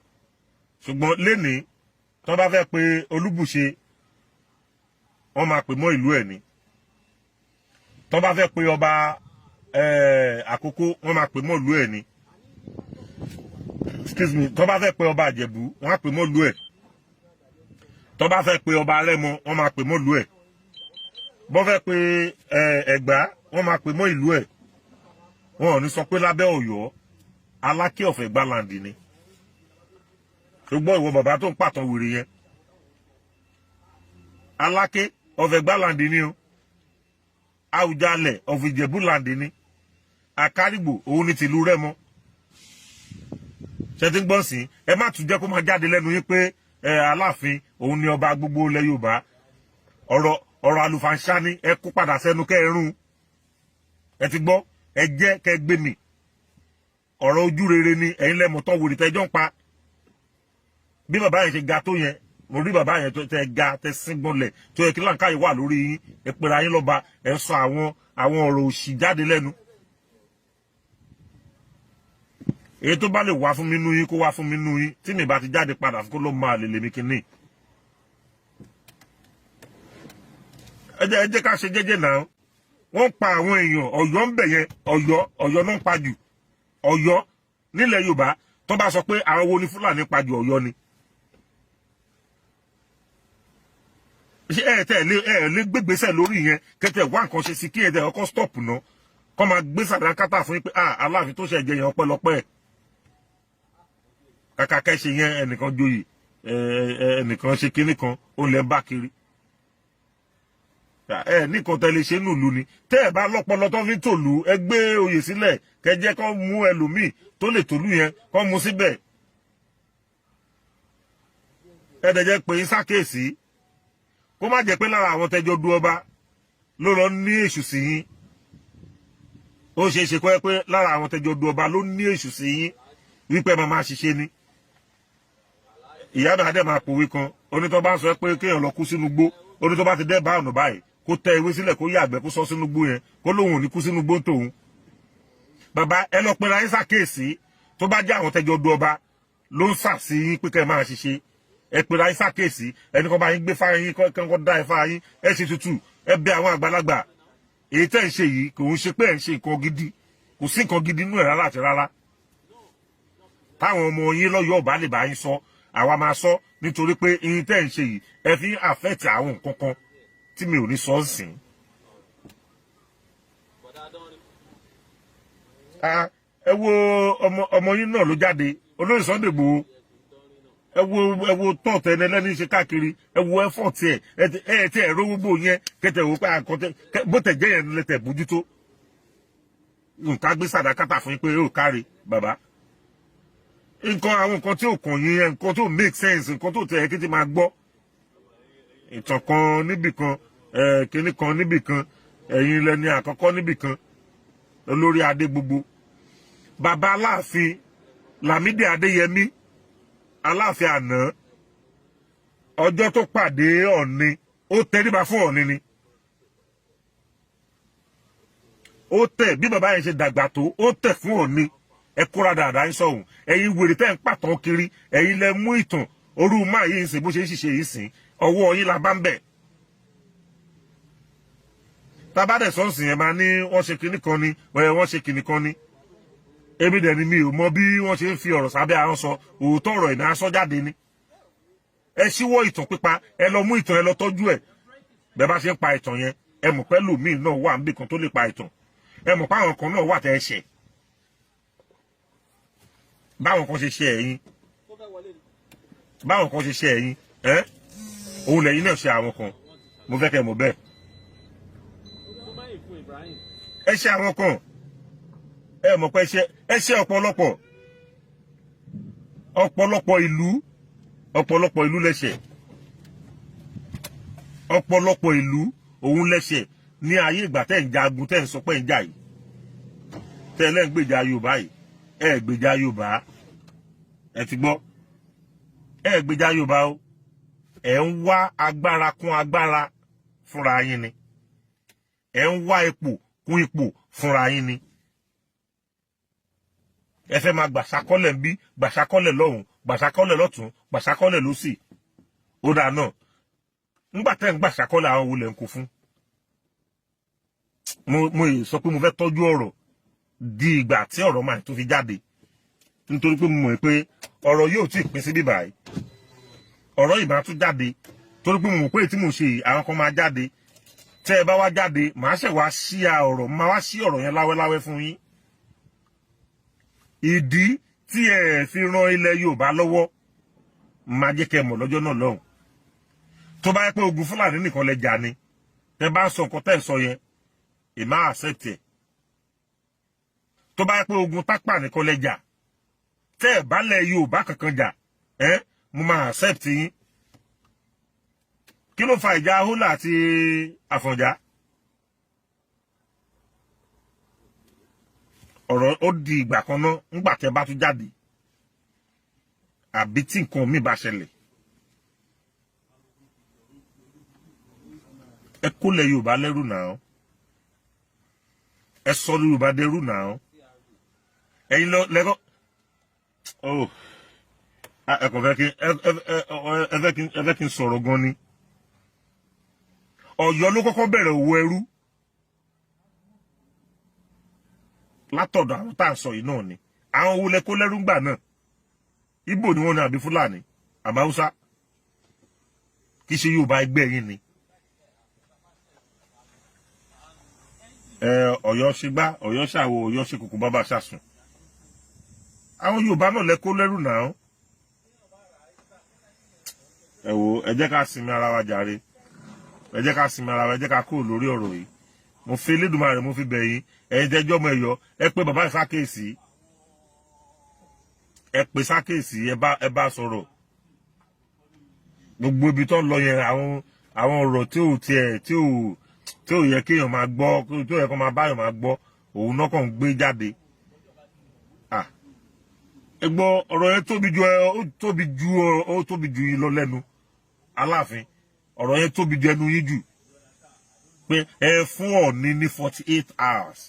Ṣùgbọ́n lénìí tó bá fẹ́ pé Olúbùṣe wọ́n máa pè mọ́ ìlú ẹ̀ ni, tó bá fẹ́ pé ọba Àkókó wọ́n máa pè mọ́ ìlú ẹ̀ ni, excuse me, tó bá fẹ́ pé ọba Àjẹ̀bú wọ́n á pè mọ́ ìlú ẹ̀, tó bá fẹ́ pé ọba Rẹ́mọ wọ́n máa pè mọ́ ìlú ẹ̀, bó fẹ́ pé Ẹ̀gbá wọ́n máa pè mọ́ ìlú ẹ̀. Wọn ò ní sọ pé lábẹ́ Ọ̀yọ́ Aláké of Ẹ̀gbáland ni. Ṣùgbọ́n ìwọ bàbá tó ń pàtàn wèrè yẹn, Aláké of Ẹ̀gbáland ni o, Àwùjalẹ̀ of Ìjẹ̀búland ni, Àkárìgbò òun ni tìlú Rẹ́mọ. Ṣé tí ń gbọ́n sí ẹ má tún jẹ́ kó máa jáde lẹ́nu yín pé Aláàfin òun ni ọba gbogbo ilẹ̀ Yorùbá. Ọ̀rọ̀ àlùfàǹṣá ni ẹ kó padà sẹ́nu kẹ́ ẹ rún. Ẹ ti gbọ́, ẹ jẹ́ kẹ́ gbé mi ọ̀rọ̀ ojú rere ni ẹ̀yin lẹ́mọ̀ tán wòlé tẹ́jọ́ ń pa bí bàbá yẹn ṣe ga tó yẹn mo rí bàbá yẹn tẹ ga tẹ síngbọnlẹ̀ tó yẹ kí láǹkàyè wà lórí yín ẹ pèrè ayé lọ́ba ẹ sọ àwọn ọ̀rọ̀ òṣì jáde lẹ́nu èyí tó bá lè wá fún mi nú yín kó wá fún mi nú yín tí mi bá ti jáde padà kó ló máa lè lèmi kínní ẹ jẹ́ ká ṣe jẹ́jẹ́ náà wọ́n pa àwọn èèyàn Ọ̀yọ́ ń bẹ̀ yẹn Ọ̀yọ́ náà ń pa jù Ọ̀yọ́ nílẹ̀ Yorùbá tó bá sọ pé àwọn wo ni Fúlàní pa jù Ọ̀yọ́ ni ṣé ẹ lè gbégbèsè lórí yẹn kẹtẹ wá nǹkan ṣe sí kí ẹ dẹ ọkọ stop ná kọ́ máa gbé sàdákátà fún yín pé Aláàfin tó ṣe ẹ̀jẹ̀ yẹn ọpẹ́lọpẹ́ kàkà kẹ́ṣe yẹn ẹnìkan joyè ẹnìkan ṣe kinní kan ó lẹ́ bá kiri nìkan tẹ lè ṣe nùlù ni tẹ́ ẹ bá lọ́pọlọ tó fi tòlù ẹ gbé oyè sílẹ̀ kẹjẹ kó mú ẹlòmíì tó lè tòlù yẹn kó mú síbẹ̀ ẹ dẹ̀ jẹ́ pé sákèsí kó má jẹ́ pé lára àwọn tẹjọ du ọba ló lọ ní èṣù sí yín ó ṣe é ṣe kó yẹ pé lára àwọn tẹjọ du ọba ló ní èṣù sí yín wípé máa ṣiṣẹ́ ni ìyá náà dẹ̀ máa pòwe kan onítọ́ bá sọ pé kéèyàn lọ kú sínú gbó onítọ́ bá ti dẹ́ bá ọ̀nà báyìí kó tẹ ewé sílẹ̀ kó yàgbẹ́ kó sọ sínú gbó yẹn kó lóun ò ní kú sínú gbó tòun bàbá ẹ lọ pera yín ṣàkíyèsí tó bá jẹ́ àwọn tẹjọ du ọba ló ń sà sí yín pé kẹ́ máa ṣiṣẹ́ ẹ pera yín ṣàkíyèsí ẹnì kan bá yín gbé fáyín yín kọ́ dá ẹ fáyín ẹ ṣe tutù ẹ bẹ àwọn àgbàlagbà èyí tẹ́ ń ṣe yìí kò ń ṣe pé ẹ̀ ń ṣe nǹkan gidi kò sí nǹkan gidi nínú ẹ̀ rárá àti rárá táwọn ọmọ yín lọ́yọ̀ọ́ bá lè bá yín sọ àwa máa sọ nítorí pé iyin tẹ́ ń ṣe yìí ẹ fi ń àfẹ́tì àwọn nǹkan kan tí mi ò ní sọ sìn. ẹ wo ọmọ yín náà ló jáde olóyè Sunday Igboho ẹ wo tọ́ọ̀tẹ̀ ẹni ẹlẹ́ni ṣe káàkiri ẹ wo ẹfọ́ọ̀tì ẹ tí ẹ rówó gbò yẹn kẹtẹ wò pé àkọtẹ bó tẹ jẹ́ yẹn lẹ́tẹ̀ bójútó nǹkan gbé sàdákàtà fún yín pé yóò káre bàbá nǹkan àwọn nǹkan tí ò kàn yín nǹkan tó make sense nǹkan tó tẹ̀ kí ti máa gbọ́ ìtàn kan níbì kan kinní kan níbì kan ẹ̀yin lẹni àkọ́kọ́ níbì kan olórí adé gbogbo bàbá Aláàfin Lámídì Adéyẹmí Aláàfin àná ọjọ́ tó pàdé Ọ̀ọ̀ni ó tẹríba fún Ọ̀ọ̀ni ni ó tẹ̀ bí bàbá yẹn ṣe dàgbà tó ó tẹ̀ fún Ọ̀ọ̀ni ẹ kóra dáadáa ń sọ̀hún ẹ̀yin wèrè tẹ́ ń pàtàn kiri ẹ̀yin lẹ mú ìtàn orú máa yìí ń sìn bó ṣe ń ṣiṣẹ́ yìí sìn ọwọ́ yín la bá ń bẹ̀. tábàdẹ̀ sọ́ọ̀sì yẹn máa ní wọ́n ṣe kinní kan ni wọ́n ṣe kinní kan ni èmi dẹ̀ ni mi ò mọ bí wọ́n ṣe ń fi ọ̀rọ̀ sábẹ́ ahọ́n sọ òótọ́ ọ̀rọ̀ ìná aṣọ jáde ni. ẹ ṣíwọ́ ìtàn pípa ẹ lọ mú ìtàn ẹ lọ tọ́jú ẹ̀ bẹ́ẹ̀ bá ṣe ń pa ìtàn yẹn ẹ mọ̀ pé lòmíì náà wà níbì kan tó lè pa ìtàn ẹ mọ̀ pé àwọn kan náà wà tẹ́ ẹ ṣẹ̀ báwọn kan ṣe ṣe ẹ̀yin báwọn kan ṣe ṣe ẹ̀yin òun lẹ́yìn náà ṣe àwọn kan mo fẹ́ kẹ́ mọ̀ bẹ́ẹ̀ ẹ ṣe àwọn kan ẹ mọ̀ pé ẹ ṣe ọ̀pọ̀lọpọ̀ ìlú lẹ́ṣẹ̀ ọ̀pọ̀lọpọ̀ ìlú òun lẹ́ṣẹ̀ ní ayé ìgbà tẹ́ ń jagun tẹ́ ń sọ pé ń jà yìí tẹ́ lẹ́ ń gbèjà Yorùbá yìí ẹ gbèjà Yorùbá ẹ ti gbọ́ ẹ gbèjà Yorùbá o ẹ ń wá agbára kún agbára fúnra yín ni ẹ ń wá ipò kún ipò fúnra yín ni ẹ fẹ́ máa gbàṣàkọ́lẹ̀ ń bí gbàṣàkọ́lẹ̀ lọ́hùn gbàṣàkọ́lẹ̀ lọ́tún gbàṣàkọ́lẹ̀ lósì ó dáa náà ńgbà tẹ́ ń gbàṣàkọ́lẹ̀ àwọn wo lẹ̀ ń kó fún mo sọ pé mo fẹ́ tọ́jú ọ̀rọ̀ di ìgbà tí ọ̀rọ̀ máa tó fi jáde nítorí pé mo mọ̀ pé ọ̀rọ̀ yóò tí ì pín sí bíbá yìí ọ̀rọ̀ yìí máa tún jáde torí pé mo mọ̀ pé tí mo ṣe yìí àwọn kan máa jáde tẹ́ ẹ bá wá jáde màá ṣẹ̀ wá sí ọ̀rọ̀ máa wá sí ọ̀rọ̀ yẹn láwẹ́láwẹ́ fún yín ìdí tí ẹ fi ran ilẹ̀ Yorùbá lọ́wọ́ máa jẹ́ kẹ́ mọ̀ lọ́jọ́ náà lọ́hùn tó bá yẹ pé ogun Fúlàní nìkan lẹ jà ni tẹ́ bá ń sọ nǹkan tẹ́ ń sọ yẹn ìmá accept ẹ̀ tó bá yẹ pé ogun Tápà nìkan lẹ jà tẹ́ ẹ̀ bá lẹ̀ Yorùbá kankan jà mo máa accept yín kí ló fa ìjà Ahólà àti Àfọ̀njá ọ̀rọ̀ ó di ìgbà kan náà ńgbà tẹ́ bá tún jáde àbí tí nǹkan mi bá ṣẹlẹ̀ ẹ kólẹ̀ Yorùbá lẹ́rù náà ẹ sọ Yorùbá dẹrù náà ẹ̀yin lẹ́kọ́ oh ẹ kò fẹ́ kí ẹ fẹ́ kí n sọ̀rọ̀ gan ni Ọ̀yọ́ ló kọ́kọ́ bẹ̀rẹ̀ òwò ẹrú látọ̀dọ̀ àwọn tá à ń sọ yìí náà ni àwọn owó lẹ́kọ́ lẹ́rú ńgbà náà Ìgbò ni wọ́n ní àbí Fúlàní àbí Haúsá kì í ṣe Yorùbá ẹgbẹ́ yín ni Ọ̀yọ́ ṣe gbá Ọ̀yọ́ ṣàwo Ọ̀yọ́ ṣe kùkù bàbá ṣàsùn àwọn Yorùbá náà lẹ́kọ́ lẹ́rú náà ẹ wò ẹ jẹ́ ká sinmi ara wa jàre ẹ jẹ́ ká sinmi ara wa ẹ jẹ́ ká kúrò lórí ọ̀rọ̀ yìí mo fi Elédùmarè mo fi bẹ̀ yín ẹ̀yin tẹ́jọ́ ọmọ Ẹ̀yọ́ ẹ pé bàbá ìsákèsí ẹ pè sákèsí ẹ bá sọ̀rọ̀ gbogbo ibi tó ń lọ yẹn àwọn ọ̀rọ̀ tí ò tiẹ̀ tí ò yẹ kéèyàn máa gbọ́ tí ò yẹ kó máa báyọ̀ máa gbọ́ òun náà kàn ń gbé jáde ẹ gbọ́ ọ̀rọ̀ yẹn tóbi ju yín lọ lẹ́nu Aláàfin ọ̀rọ̀ yẹn tóbi ju ẹnu yín jù pé ẹ fún Ọọ̀ni ní 48 hours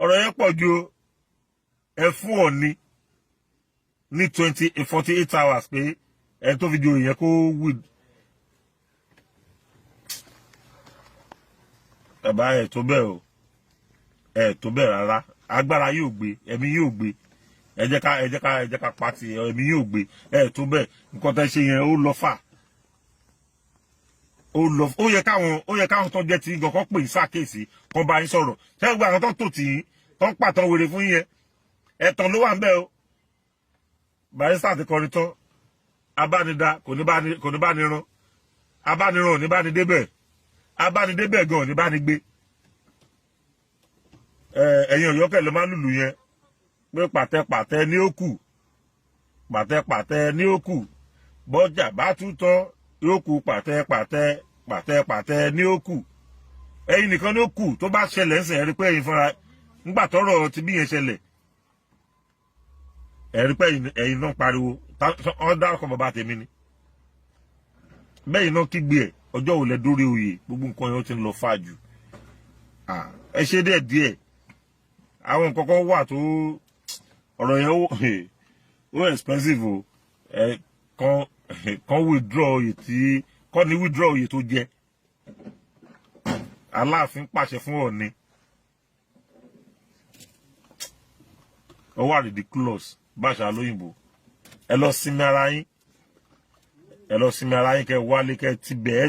ọ̀rọ̀ yẹn pọ̀ ju ẹ fún Ọọ̀ni ní 48 hours pé ẹ tó fi ju ìyẹn kó wí. Bàbá ẹ tó bẹ́ẹ̀ o ẹ tó bẹ́ẹ̀ rárá agbára yóò gbé ẹ̀mí yóò gbé ẹ jẹ́ ká pàtì ẹ̀mí yóò gbé ẹ tó bẹ́ẹ̀ nǹkan tẹ́ ṣe yẹn ó lọ fà ó yẹ káwọn tó jẹ́ ti gan kọ́ pè ní sákèsí kan bá yín sọ̀rọ̀ ṣé gbogbo àwọn tó tò tì yín tó ń pàtàn wèrè fún yín ẹ̀tàn ló wà ń bẹ̀ o Barrister ti kọrin tán abánidá kò ní bá ní rán abániran ò ní bá ní débẹ̀ abánidébẹ̀ gan ò ní bá ní gbé ẹ̀yin Ọ̀yọ́kẹ́ ló máa ń lùlù yẹn pé pàtẹ́pàtẹ́ ní ó kù pàtẹ́pàtẹ́ ní ó kù bọ́jà bá tún tán yóò kù pàtẹ́pàtẹ́ ní ó kù ẹ̀yin nìkan ní ó kù tó bá ṣẹlẹ̀ ńsẹ̀ ẹ̀rí pé ẹ̀yin fúnra ńgbà tọ́rọ̀ ti bí yẹn ṣẹlẹ̀ ẹ̀rí pé ẹ̀yin náà pariwo ọ́ dárúkọ bàbá tèmi ni bẹ́ẹ̀ náà kígbe ẹ̀ ọjọ́ ò lẹ dórí oyè gbogbo nǹkan yẹn ó ti ń lọ fà jù ẹ ṣe díẹ̀ àwọn nǹkan kan wà tó ọ̀rọ̀ yẹn ó expensive o kan withdraw oyè tí kan ní withdraw oyè tó jẹ Aláàfin pàṣẹ fún Ọọ̀ni ó wà ridiculous báṣà lóyìnbó ẹ lọ sinmi ara yín kẹ wálé kẹ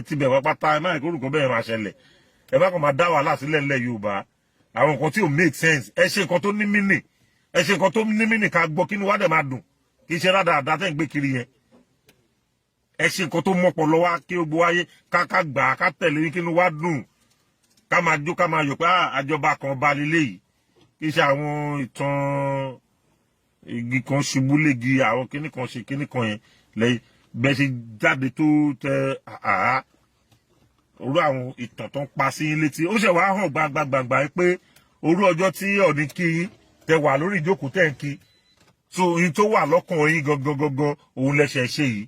tibẹ̀ pápátá ẹ má kó orúkọ bẹ́ẹ̀ máa ṣẹlẹ̀ ẹ má kàn máa dá wàhálà sílẹ̀ ńlẹ̀ Yorùbá àwọn nǹkan tí ò make sense ẹ ṣe nǹkan tó ní mínì ká gbọ́ kí ni wá dẹ̀ máa dùn kì í ṣe rádaràdà tẹ́ ń gbé kiri yẹn ẹ ṣe nǹkan tó mọ́pọ̀ lọ wá kí gbogbo wáyé ká gbà á ká tẹ̀lé yín kí ni wá dùn ká máa jó ká máa yọ̀ pé àjọba kan ba lélẹ̀ yìí kì í ṣe àwọn ìtàn igi kan ṣubú légi àwọn kíní kan ṣe kíní kan yẹn lẹ́yìn bẹ́ẹ̀ ṣe jáde tó tẹ orú àwọn ìtàn tó ń pa sí yín létí ó ṣe wàá hàn gbàgbàgbà pé orú ọjọ́ tí Ọọ̀ni kí yín tẹ wà lórí ìjókòó tẹ̀ ń kí so yín tó wà lọ́kàn yín gangan òun lẹ́sẹ̀ ṣe yìí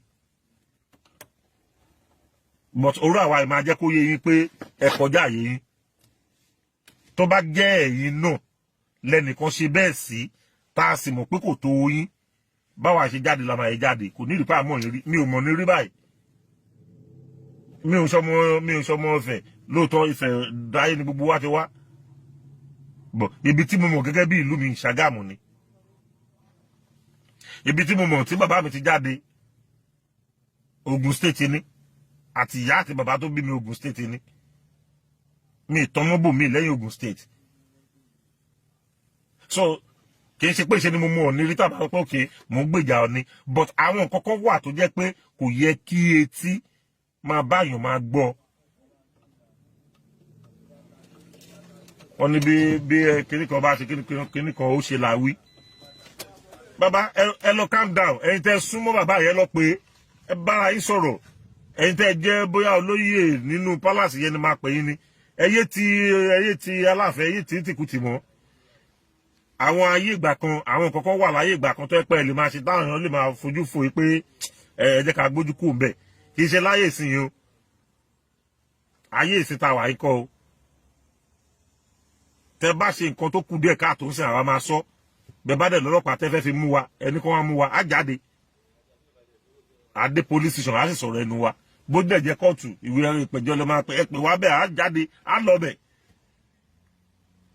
but orú àwa máa jẹ́ kó yé yín pé ẹ kọjá yé yín tó bá jẹ́ ẹ̀yin náà lẹ́nìkan ṣe bẹ́ẹ̀ sí tá a sì mọ̀ pé kò tó yín báwa ṣe jáde la máa yẹ jáde kò ní ìrìpá àmọ́ yín rí mi ò mọ̀ ní rí báyìí mi ò sọmọ Ifẹ̀ lóòótọ́ Ifẹ̀ dáyé ni gbogbo wa ti wá bọ̀ ibi tí mo mọ̀ gẹ́gẹ́ bí ìlú mi Ṣàgámù ni ibi tí mo mọ̀ tí bàbá mi ti jáde Ògùn state ni àti ìyá àti bàbá tó bí mi Ògùn state ni mi ìtọ́mọ́bò mi lẹ́yìn Ògùn state so kì í ṣe pé ṣe ni mo mú Ọọ̀ni rí tàbí pé òkè mò ń gbèjà Ọọ̀ni but àwọn nǹkan kan wà tó jẹ́ pé kò yẹ kí etí máa báyàn máa gbọ́ wọ́n ní bí kíní kan bá ṣe kíní kan ó ṣe làwí bàbá ẹ lọ calm down ẹ̀yin tẹ́ súnmọ́ bàbá yẹn lọ pé ẹ bára yín sọ̀rọ̀ ẹ̀yin tẹ́ jẹ́ bóyá olóyè nínú palace yẹn ni máa pè yín ni ẹyẹ ti Aláàfin ẹyẹ tí tìkùtì mọ́ àwọn ayé ìgbà kan àwọn kọ̀ọ̀kan wà láyé ìgbà kan tó ẹ pẹ́ lè máa ṣe táwọn èèyàn lè máa fojú fò yí pé ẹ jẹ́ ká gbójú kù ń bẹ̀ kì í ṣe láyé ìsìn yìí o ayé ìsìn ta wà yìí kọ́ o tẹ bá ṣe nǹkan tó kù díẹ̀ káàtó ń sìn àwa máa sọ bẹ́ẹ̀ bá dẹ̀ lọ́lọ́pàá tẹ́ fẹ́ fi mú wa ẹni kan wá mú wa á jáde àdé police station á sì sọ̀rọ̀ ẹnu wa bó dẹ̀ jẹ́ kóòtù ìwé ẹ̀rọ ìpẹ̀jọ́ ló máa pẹ́ ẹ pè wá bẹ́ẹ̀ á jáde á lọ bẹ̀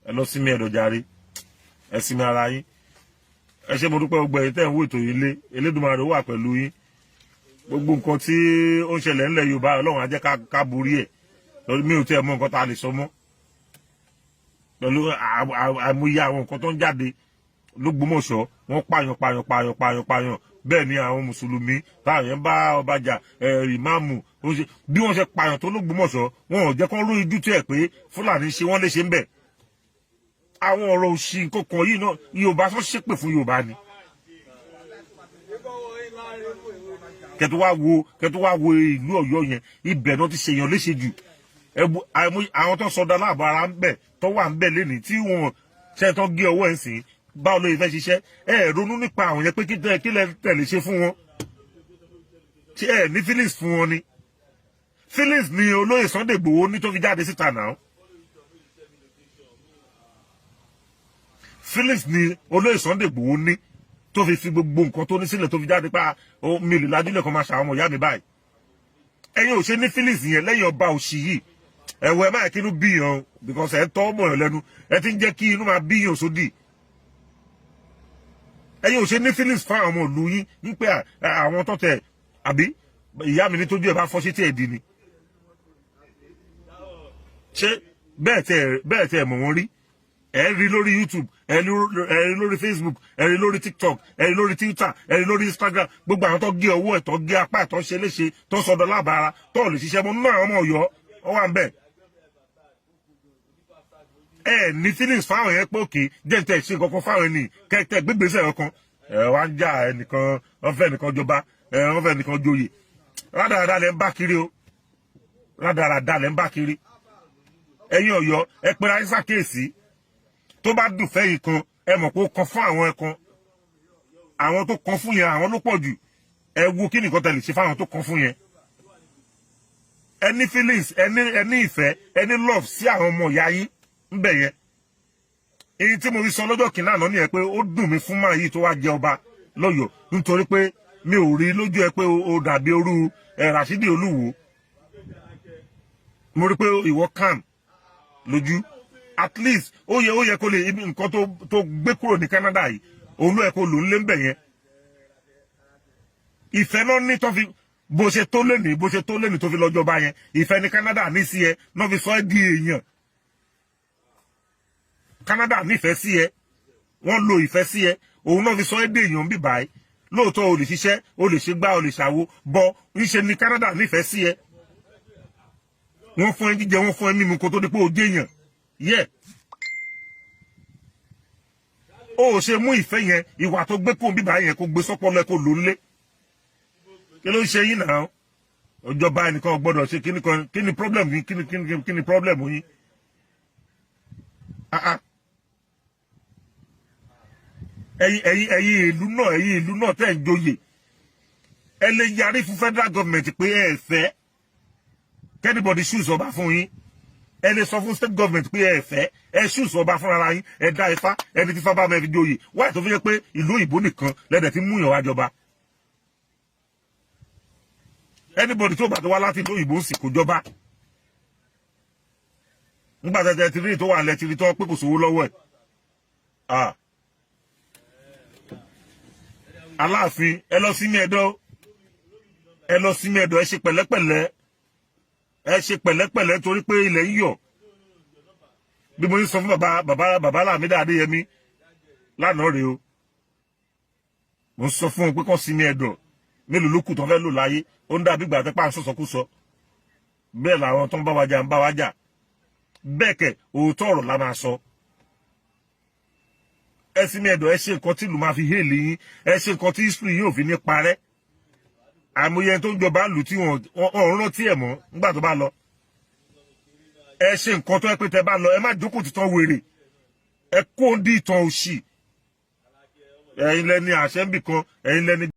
ẹ lọ sí mi ẹ̀dọ̀ jàre ẹ sí mi ara yín ẹ ṣé mo dúpẹ́ gbogbo ẹ̀yin tẹ́ ń wò ètò yìí lé Elédùmarè wà pẹ̀lú yín gbogbo nǹkan tí ó ń ṣẹlẹ̀ ńlẹ̀ Yorùbá Ọlọ́run á jẹ́ ká borí ẹ̀ lórí mi ò tẹ́ ẹ mọ̀ nǹkan tá a lè sọ mọ́ pẹ̀lú àmúyẹ àwọn nǹkan tó ń jáde l'Ógbómọ̀ṣọ́ wọ́n pààyàn bẹ́ẹ̀ ni àwọn mùsùlùmí táwọn yẹn bá ọba jà ìmáàmù bí wọ́n ṣe pààyàn tó l'Ógbómọ̀ṣọ́ wọn ò jẹ́ kó rú ijú tó ẹ̀ pé Fúlàní ṣe wọ́n léṣe ń bẹ̀ àwọn ọ̀rọ̀ òṣì kankan yìí náà Yorùbá sọ ṣépè fún Yorùbá ni kẹtù wá wo ìlú Ọ̀yọ́ yẹn ibẹ̀ náà ti ṣèyàn léṣe jù àwọn tó sọdá láàbọ̀ ara ń bẹ̀ tó wà ń bẹ̀ lẹ́nìí tí wọ́n ṣe tán gé ọwọ́ ẹ̀ sìn báwo ló yẹ fẹ́ ṣiṣẹ́ ẹ ronú nípa àwọn yẹn pé kí lẹ tẹ̀lé ṣe fún wọn ṣé ẹ ní feelings fún wọn ni feelings ni olóyè Sunday Igboho ní tó fi jáde síta náà feelings ni olóyè Sunday Igboho ní tó fi gbogbo nǹkan tó ní sílẹ̀ tó fi jáde pa mi lè lajúlẹ̀ kan máa ṣàwọn ọmọ ìyá mi báyìí ẹ̀yin ò ṣe ní feelings yẹn lẹ́yìn ọba òṣì yìí ẹ̀wọ̀ ẹ máa kí inú bíyàn because ẹ̀ ń tọ́ ọmọ ẹ̀ lẹ́nu ẹ ti ń jẹ́ kí inú máa bíyàn sódì ẹ̀yin ò ṣe ní feelings fún àwọn ọmọ ìlú yín ń pé àwọn tó tẹ àbí ìyá mi ní tójú ẹ̀ bá fọ́ sétí ẹ̀ di ni ṣé bẹ́ẹ̀ tẹ mọ̀ wọ́n rí ẹ rí lórí YouTube ẹ rí lórí Facebook ẹ rí lórí TikTok ẹ rí lórí Twitter ẹ rí lórí Instagram gbogbo àwọn tó gé ọwọ́ ẹ̀ tó gé apá ẹ̀ tó ṣe léṣe tó sọdọ̀ lábàárà tó lè ṣiṣẹ́ mọ́ nínú àwọn ọmọ Ọ̀yọ́ ọ wà ń bẹ̀ ẹ ní feelings fáwọn yẹn pé òkè jẹ́ǹtẹ̀ ṣe nǹkan kan fáwọn ẹni kẹ́tẹ́ gbégbèsè ọkàn ẹ wá ń jà ẹnìkan wọ́n fẹ́ nìkan jọba wọ́n fẹ́ nìkan joyè rádaràdà lẹ́ ń bá kiri o rádaràdà lẹ́ ń bá kiri ẹ̀yin Ọ̀yọ́ ẹ pera ẹ ṣàkíyèsí tó bá dùn fẹ́yìn kan ẹ mọ̀ pé ó kan fún àwọn ẹ̀kan àwọn tó kan fún yẹn àwọn ló pọ̀ jù ẹ wo kí nìkan tẹ̀lé ṣe fáwọn tó kan fún yẹn ẹni feelings ẹni ìfẹ́ ẹni love sí àwọn ọmọ ìyá yín ń bẹ̀ yẹn èyí tí mo rí sọ lọ́jọ́ kìnnà náà nìyẹn pé ó dùn mí fún máa yìí tó wá jẹ ọba lọ́yọ̀ọ́ nítorí pé mi ò rí lójú ẹ pé ó dàbí orú Rashidi Olúwo mo rí pé ìwọ calm lójú at least ó yẹ kó lè nǹkan tó gbé kúrò ní Canada yìí òun ló yẹ kó lò ń lé ń bẹ̀ yẹn ìfẹ́ náà ní tó fi bó ṣe tó lẹ́nìí tó fi lọ́jọ́ bá yẹn ìfẹ́ ní Canada ní sí ẹ náà fi sọ ẹ́ di èèyàn Canada nífẹ̀ẹ́ sí ẹ wọ́n lo ìfẹ́ sí ẹ òun náà fi sọ ẹ́ di èèyàn bí báyìí lóòótọ́ o lè ṣiṣẹ́ o lè ṣe gbá o lè ṣàwo bọ́ níṣe ní Canada nífẹ̀ẹ́ sí ẹ wọ́n fún ẹ jíjẹ wọ́n fún ẹ mímu kó tó di pé o jẹ́ èèyàn yẹ o ò ṣe mú ìfẹ́ yẹn ìwà tó gbé kó bíbá yẹn kó gbé sọ́pọ̀lọ́ ẹ kó lò ń lé kí ló ń ṣe yín náà ìjọba ẹnìkan gbọ́dọ̀ ṣe kí ni problem yín kí ni problem yín ẹ̀yin ìlú náà tẹ́ ń joyè ẹ lè yarí fún federal government pé ẹ fẹ́ kẹ́nìbọ̀dì shoes ọba fún yín ẹ lè sọ fún state government pé ẹ fẹ́ ẹ shoes ọba fún ara yín ẹ dá ifá ẹni tí ifá bá mẹ́rin joyè wáyé tó fi yẹ pé ìlú òyìnbó nìkan lẹ́dẹ̀ tí mú yàn wá jọba anybody tó bá tó wá láti ìlú òyìnbó sì kó jọba nígbà tẹ́tẹ́ ti rí tó wà lẹ́ ti rí tó pé kò sówó lọ́wọ́ ẹ̀ Aláàfin ẹ lọ sí mẹ́ẹ̀dọ́ ẹ ṣe pẹ̀lẹ́pẹ̀lẹ́ torí pé ilẹ̀ ń yọ̀ bí mo ń sọ fún bàbá Lámídì Adéyẹmí lánàá rèé o mo ń sọ fún un pé kàn sí mẹ́ẹ̀dọ́ mélòó ló kù tó fẹ́ lò láyé ó ń dàbí ìgbà tẹ́pà ń sọ̀sọ́kúsọ bẹ́ẹ̀ làwọn tó ń bá wa jà bẹ́ẹ̀ kẹ̀ òótọ́ ọ̀rọ̀ la máa sọ ẹ sí mẹ́ẹ̀dọ̀ ẹ ṣe nǹkan tí ìlú máa fi hélì yín ẹ ṣe nǹkan tí history yóò fi ní parẹ́ àmúyẹ tó ń jọba lù tí wọn rántí ẹ̀ mọ́ nígbà tó bá lọ. Ẹ ṣe nǹkan tó yẹ pé tẹ bá lọ ẹ má jókòó títàn wèrè, ẹ kó ń dí ìtàn òṣì. Ẹ̀yin lẹni àṣẹ ń bì kan, ẹ̀yin lẹni